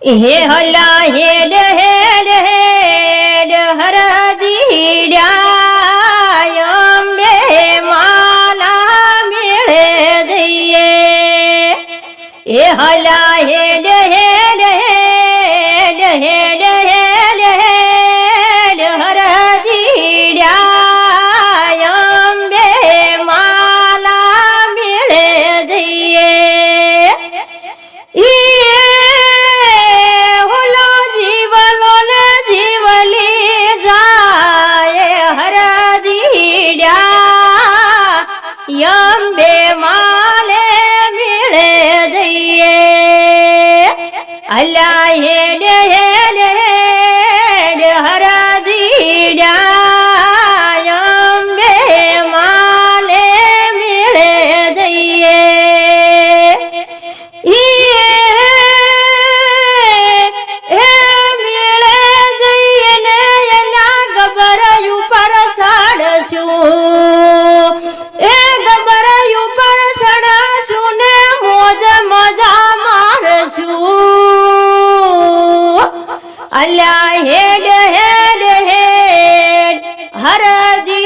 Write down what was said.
हे हला हेड हेड हेड हरदीड्या अंबे माला मेळे दये हे हला हेड हेड हेड हेड हेड हेड हरदीड्या अंबे माला मेळे दये अंबे माले मिळे दये अला हेड हेड हेड हरदीड्या अंबे माले मिळे दये मिळे दये ने एला गबर ઉપર સાડશું अला हेड हेड हेड हरदी